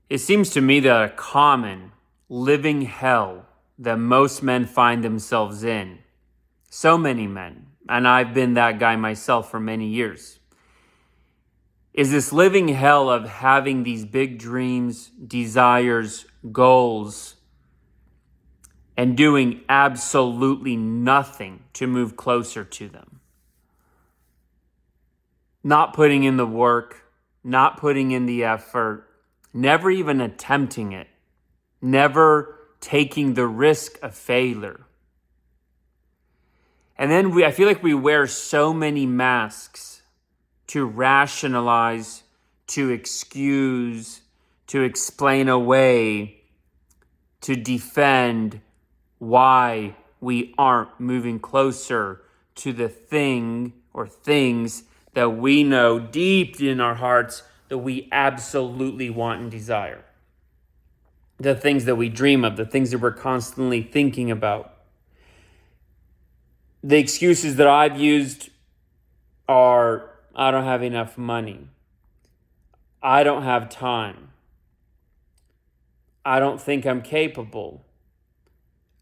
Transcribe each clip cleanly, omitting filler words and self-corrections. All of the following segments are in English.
It seems to me that a common living hell that most men find themselves in, so many men, and I've been that guy myself for many years, is this living hell of having these big dreams, desires, goals, and doing absolutely nothing to move closer to them. Not putting in the work, not putting in the effort, never even attempting it, never taking the risk of failure. And then I feel like we wear so many masks to rationalize, to excuse, to explain away, to defend why we aren't moving closer to the thing or things that we know deep in our hearts that we absolutely want and desire. The things that we dream of, the things that we're constantly thinking about. The excuses that I've used are, I don't have enough money. I don't have time. I don't think I'm capable.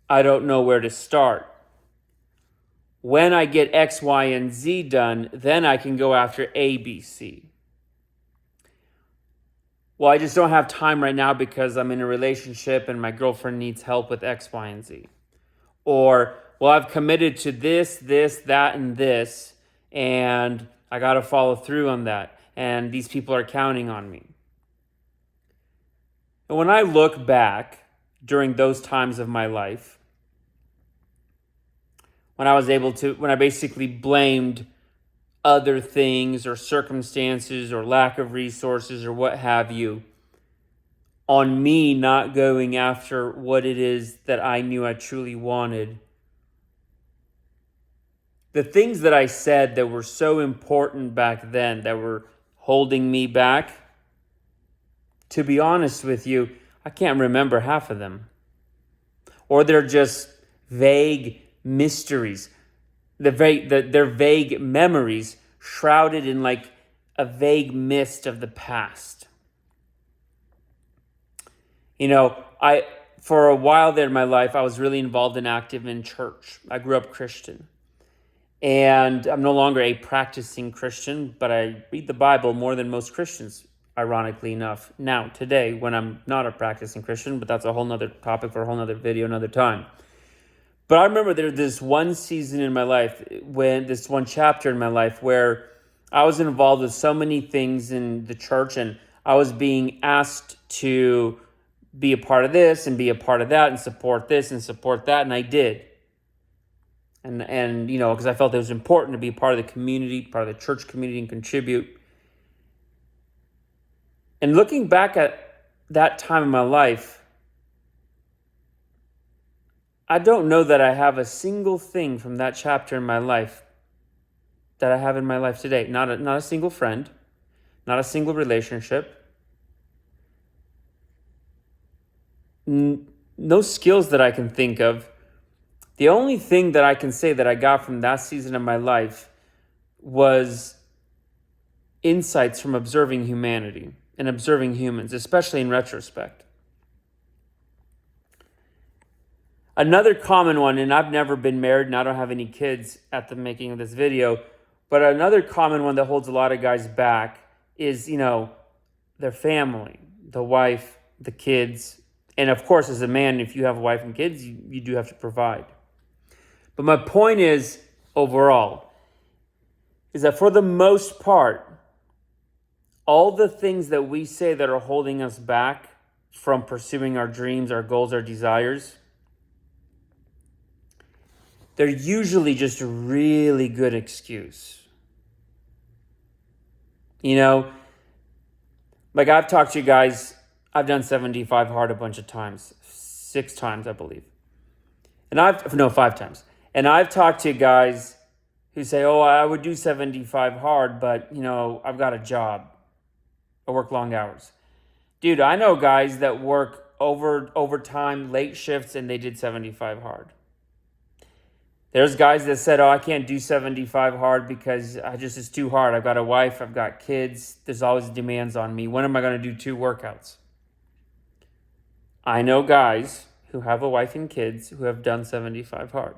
I don't know where to start. When I get X, Y, and Z done, then I can go after A, B, C. Well, I just don't have time right now because I'm in a relationship and my girlfriend needs help with X, Y, and Z. Or, well, I've committed to this, that, and this, and I got to follow through on that. And these people are counting on me. And when I look back during those times of my life, when I basically blamed other things or circumstances or lack of resources or what have you on me not going after what it is that I knew I truly wanted, the things that I said that were so important back then that were holding me back, to be honest with you, I can't remember half of them. Or they're just vague mysteries. They're vague memories shrouded in like a vague mist of the past. You know, for a while there in my life, I was really involved and active in church. I grew up Christian. And I'm no longer a practicing Christian, but I read the Bible more than most Christians, ironically enough, now, today, when I'm not a practicing Christian, but that's a whole nother topic for a whole nother video another time. But I remember there's this one season in my life, this one chapter in my life where I was involved with so many things in the church, and I was being asked to be a part of this and be a part of that and support this and support that, and I did. And you know, because I felt it was important to be part of the community, part of the church community, and contribute. And looking back at that time in my life, I don't know that I have a single thing from that chapter in my life that I have in my life today. Not a single friend, not a single relationship, no skills that I can think of. The only thing that I can say that I got from that season of my life was insights from observing humanity and observing humans, especially in retrospect. Another common one, and I've never been married and I don't have any kids at the making of this video, but another common one that holds a lot of guys back is, you know, their family, the wife, the kids. And of course, as a man, if you have a wife and kids, you do have to provide. But my point is, overall, is that for the most part, all the things that we say that are holding us back from pursuing our dreams, our goals, our desires, they're usually just a really good excuse. You know, like I've talked to you guys, I've done 75 hard a bunch of times, 6 times, I believe. And 5 times. And I've talked to guys who say, oh, I would do 75 hard, but, you know, I've got a job. I work long hours. Dude, I know guys that work overtime, late shifts, and they did 75 hard. There's guys that said, oh, I can't do 75 hard because it's too hard. I've got a wife, I've got kids. There's always demands on me. When am I going to do 2 workouts? I know guys who have a wife and kids who have done 75 hard.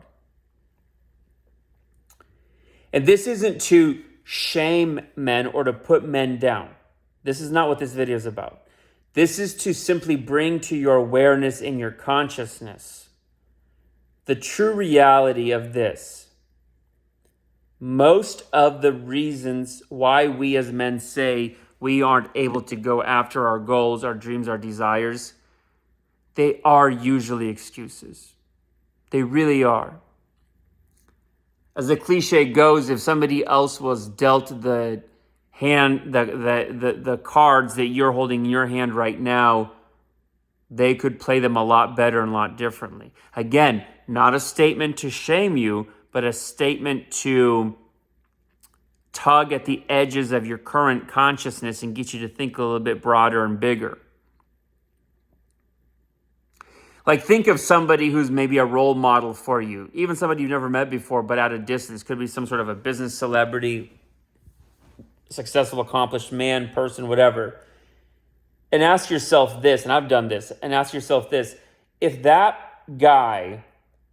And this isn't to shame men or to put men down. This is not what this video is about. This is to simply bring to your awareness and your consciousness the true reality of this. Most of the reasons why we as men say we aren't able to go after our goals, our dreams, our desires, they are usually excuses. They really are. As the cliche goes, if somebody else was dealt the cards that you're holding in your hand right now, they could play them a lot better and a lot differently. Again, not a statement to shame you, but a statement to tug at the edges of your current consciousness and get you to think a little bit broader and bigger. Like, think of somebody who's maybe a role model for you, even somebody you've never met before, but at a distance. Could be some sort of a business celebrity, successful, accomplished man, person, whatever. And ask yourself this, and I've done this, and ask yourself this: if that guy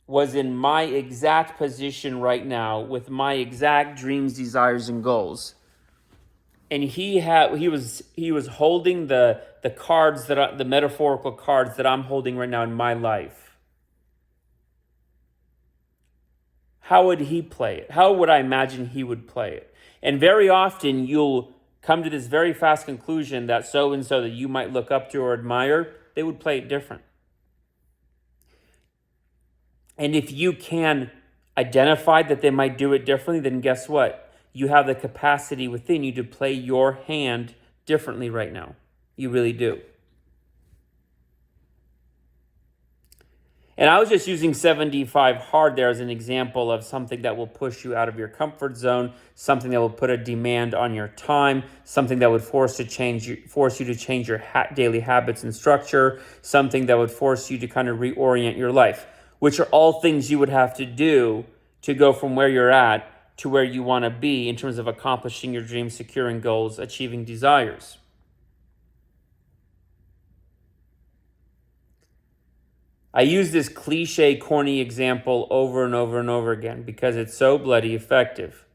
was in my exact position right now with my exact dreams, desires, and goals, and he was holding the cards the metaphorical cards that I'm holding right now in my life, how would he play it? How would I imagine he would play it? And very often you'll come to this very fast conclusion that so-and-so that you might look up to or admire, they would play it different. And if you can identify that they might do it differently, then guess what? You have the capacity within you to play your hand differently right now. You really do. And I was just using 75 hard there as an example of something that will push you out of your comfort zone, something that will put a demand on your time, something that would force you to change your daily habits and structure, something that would force you to kind of reorient your life, which are all things you would have to do to go from where you're at to where you want to be in terms of accomplishing your dreams, securing goals, achieving desires. I use this cliche, corny example over and over and over again because it's so bloody effective.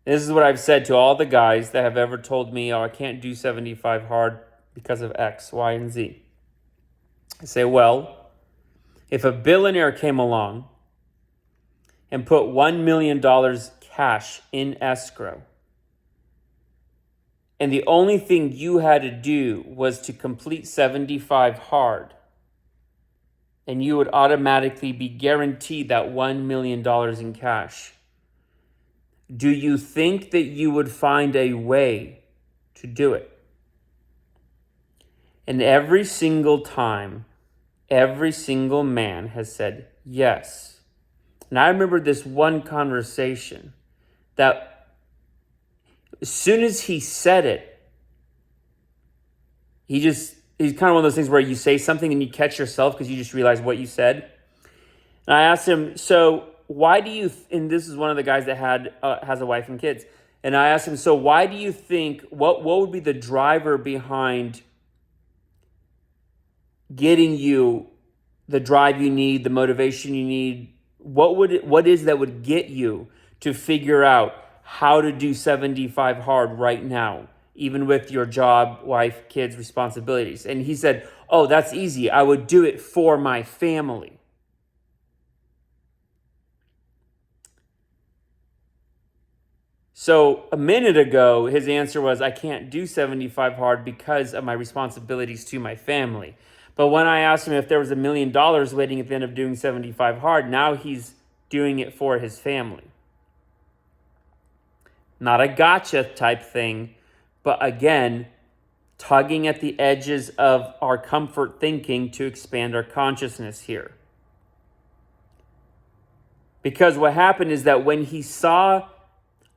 This is what I've said to all the guys that have ever told me, oh, I can't do 75 hard because of X, Y, and Z. I say, well, if a billionaire came along and put $1 million cash in escrow, and the only thing you had to do was to complete 75 hard, and you would automatically be guaranteed that $1 million in cash, do you think that you would find a way to do it? And every single time, every single man has said yes. And I remember this one conversation that as soon as he said it, he's kind of one of those things where you say something and you catch yourself because you just realize what you said. And I asked him, so why do you, and this is one of the guys that has a wife and kids. And I asked him, so why do you think, what would be the driver behind getting you the drive you need, the motivation you need? What is that would get you to figure out how to do 75 hard right now, even with your job, wife, kids, responsibilities? And he said, oh, that's easy. I would do it for my family. So a minute ago, his answer was, I can't do 75 hard because of my responsibilities to my family. But when I asked him if there was $1 million waiting at the end of doing 75 hard, now he's doing it for his family. Not a gotcha type thing, but again, tugging at the edges of our comfort thinking to expand our consciousness here. Because what happened is that when he saw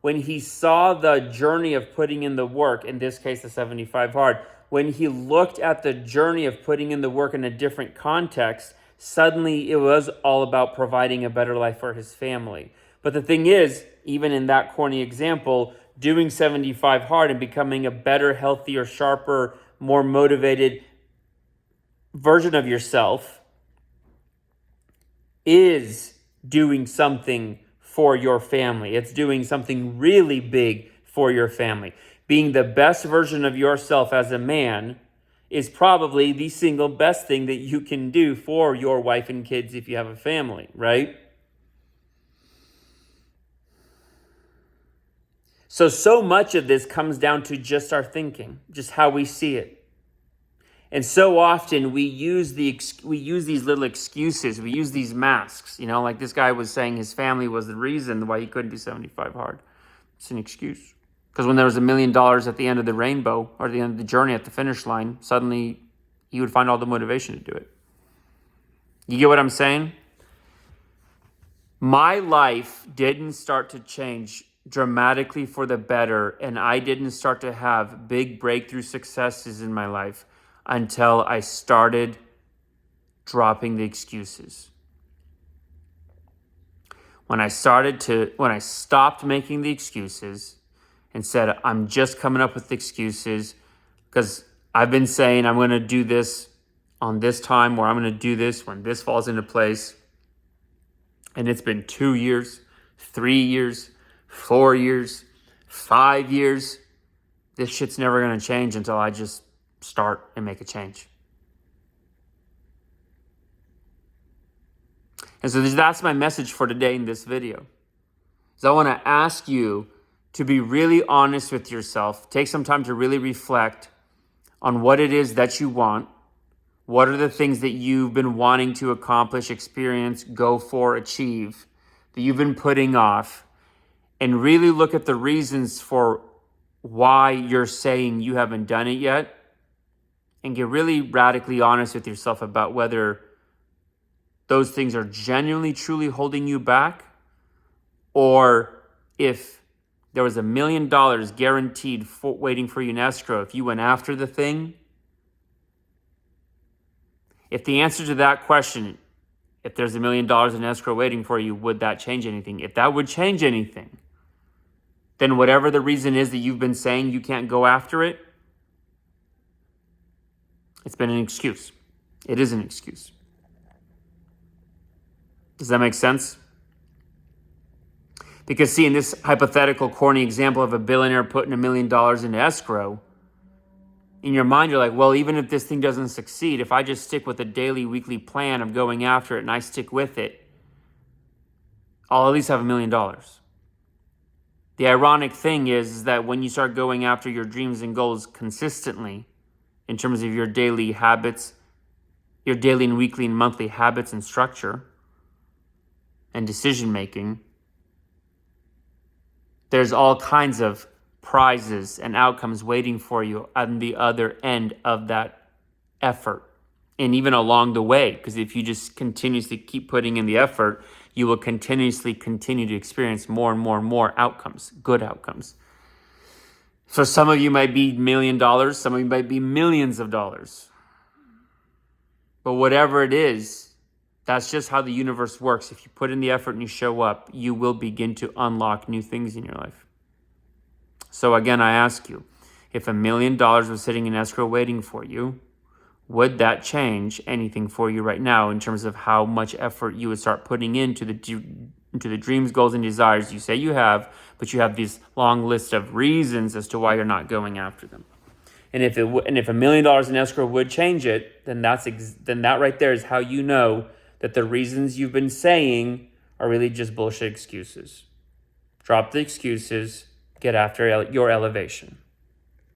the journey of putting in the work, in this case, the 75 hard, when he looked at the journey of putting in the work in a different context, suddenly it was all about providing a better life for his family. But the thing is, even in that corny example, doing 75 hard and becoming a better, healthier, sharper, more motivated, version of yourself is doing something for your family. It's doing something really big for your family. Being the best version of yourself as a man is probably the single best thing that you can do for your wife and kids if you have a family, right? So much of this comes down to just our thinking, just how we see it. And so often we use these little excuses. We use these masks, like this guy was saying his family was the reason why he couldn't do 75 hard. It's an excuse. Because when there was $1 million at the end of the rainbow or the end of the journey at the finish line, suddenly he would find all the motivation to do it. You get what I'm saying? My life didn't start to change dramatically for the better, and I didn't start to have big breakthrough successes in my life until I started dropping the excuses. When I stopped making the excuses and said, I'm just coming up with excuses because I've been saying I'm going to do this on this time, or I'm going to do this when this falls into place. And it's been 2 years, 3 years, 4 years, 5 years. This shit's never going to change until I just start and make a change. And so that's my message for today in this video. So I want to ask you to be really honest with yourself. Take some time to really reflect on what it is that you want. What are the things that you've been wanting to accomplish, experience, go for, achieve, that you've been putting off? And really look at the reasons for why you're saying you haven't done it yet. And get really radically honest with yourself about whether those things are genuinely, truly holding you back, or if there was $1 million guaranteed waiting for you in escrow, if you went after the thing. If the answer to that question, if there's $1 million in escrow waiting for you, would that change anything? If that would change anything, then whatever the reason is that you've been saying you can't go after it, it's been an excuse. It is an excuse. Does that make sense? Because see, in this hypothetical corny example of a billionaire putting $1 million into escrow, in your mind, you're like, well, even if this thing doesn't succeed, if I just stick with a daily, weekly plan of going after it and I stick with it, I'll at least have $1 million. The ironic thing is that when you start going after your dreams and goals consistently, in terms of your daily habits, your daily and weekly and monthly habits and structure and decision making, there's all kinds of prizes and outcomes waiting for you on the other end of that effort. And even along the way, because if you just continuously keep putting in the effort, you will continuously continue to experience more and more and more outcomes, good outcomes. So some of you might be $1 million, some of you might be millions of dollars. But whatever it is, that's just how the universe works. If you put in the effort and you show up, you will begin to unlock new things in your life. So again, I ask you, if $1 million was sitting in escrow waiting for you, would that change anything for you right now in terms of how much effort you would start putting into the dreams, goals, and desires you say you have, but you have this long list of reasons as to why you're not going after them? And if $1 million in escrow would change it, then that right there is how you know that the reasons you've been saying are really just bullshit excuses. Drop the excuses. Get after your elevation.